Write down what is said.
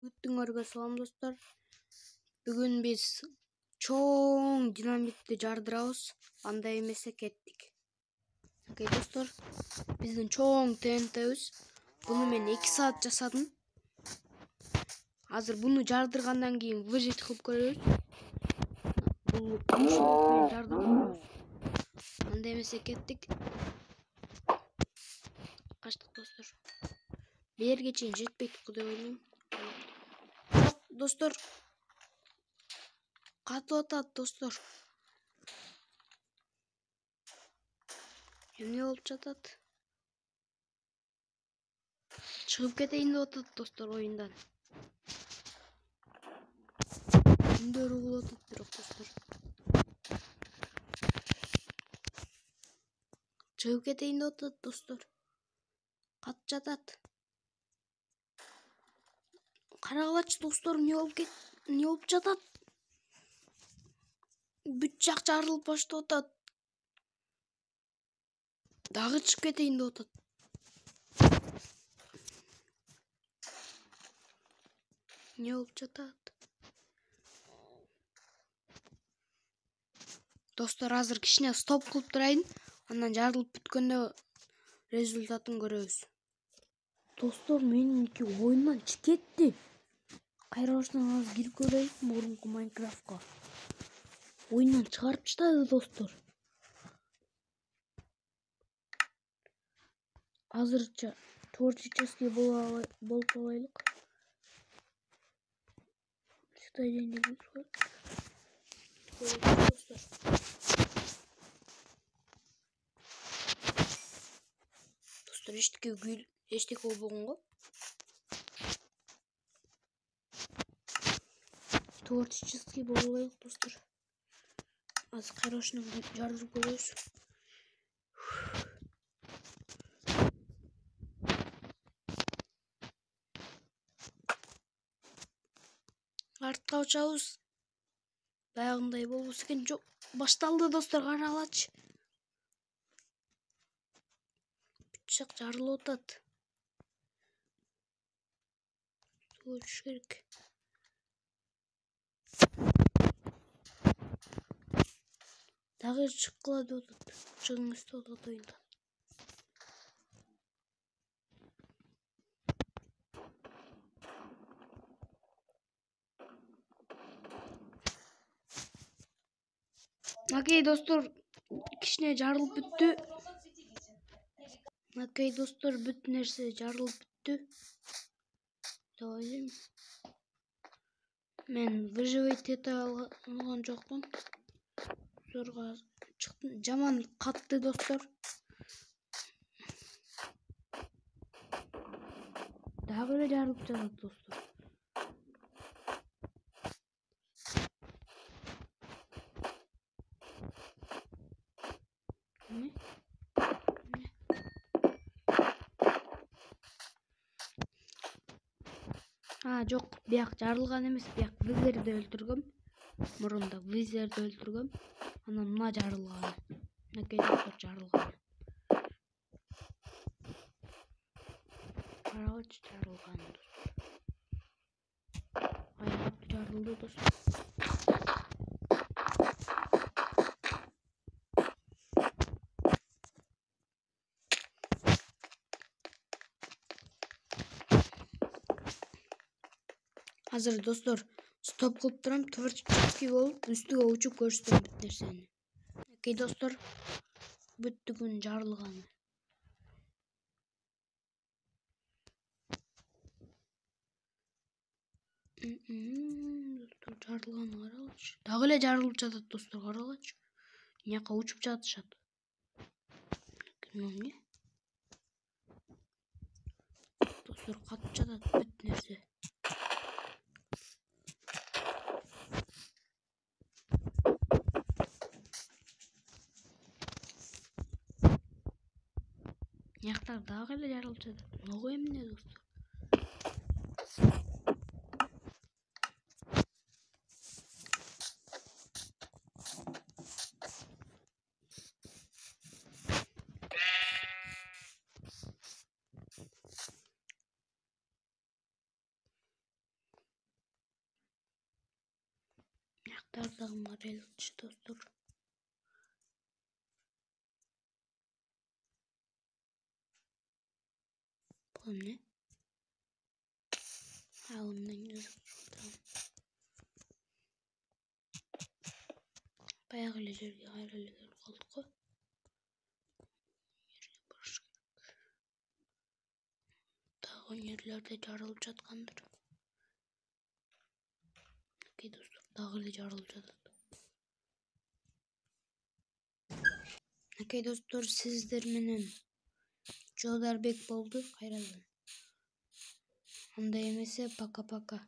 Бүтүңөргө салам достор. Бүгүн биз чоң динамитти жардырабыз. Андай эмесе кеттик. Окей достор, биздин чоң ТНТбиз. Буну мен 2 саат жасадым. Азыр буну жардыргандан кийин выжить кылып көрөбүз. Бул менен жардырып көрөбүз. Андай эмесе кеттик. Качтык достор. Берге чейин жетпейт деп ойлойм. Достор, катып атат достор. Эмне болуп жатат? Чыгып кетейин деп атат достор оюндан. Үндөрү угулуп атат бирок достор. Чыгып кетейин деп атат достор. Катып жатат. Карагылачы достор, эмне болуп жатат? Бүт жак жарылып баштап атат. Дагы чыгып кетейин деп атат. Эмне болуп жатат? Достор, азыр кичине стоп кылып турайын. Андан жарылып бүткөндө результатын көрөбүз. Достор, меники оюндан чыгып кетти. Кайра баштан азыр кирип көрөйүн мурунку Майнкрафтка. Оюндан чыгарып таштады достор. Азырча творческий болуп алайлык. Достор, эчтеке болбогон го. Творческий болуп алайлык достор. Азыр кайра баштан жардырып көрөбүз. Артка учабыз. Баягындай болбосо экен. Жок, башталды достор, карагылачы. Бүт жак жарылып атат. Өчүш керек. Дагы чыккыла деп атат. Чыгыңыз деп атат оюндан. Окей достор, кичине жарылып бүттү. Окей достор, бүт нерсе жарылып бүттү деп ойлойм. Мен выживать эте алган жокмун. Зорго чыктым. Жаман катты достор. Дагы эле жарылып жатат достор. Жок, бияк жарылган эмес, бияк визерди өлтүргөм. Мурунда визерди өлтүргөм. Анан мына жарылган. Окей достор, жарылган. Карагычы, жарылган достор. Аяк жарылды достор. Азыр достор, стоп кылып турам, творческий болуп, үстүгө учуп көрсөтөм бүт нерсени. Окей достор, бүттүгүн жарылганы. Достор, жарылганы карагылачы. Дагы эле жарылып жатат достор, карагылачы. Мынакка учуп жатышат. Эмне? Достор, катып жатат бүт нерсе. Мыяктар дагы эле жарылып жатат. Ного эмне достор? Аяқтардағы морельші достар. Бұл не? Алымнан жазып жатырмын. Баяғы эле жерге кайра эле келип калдык го. Жерге барыш керек. Дагы өнерлерде жарылып жаткандыр. Окей достор, дагы эле жарылып жатат. Окей достор, сиздер менен Жолдарбек болду кайрадан. Андай эмесе, пока-пока.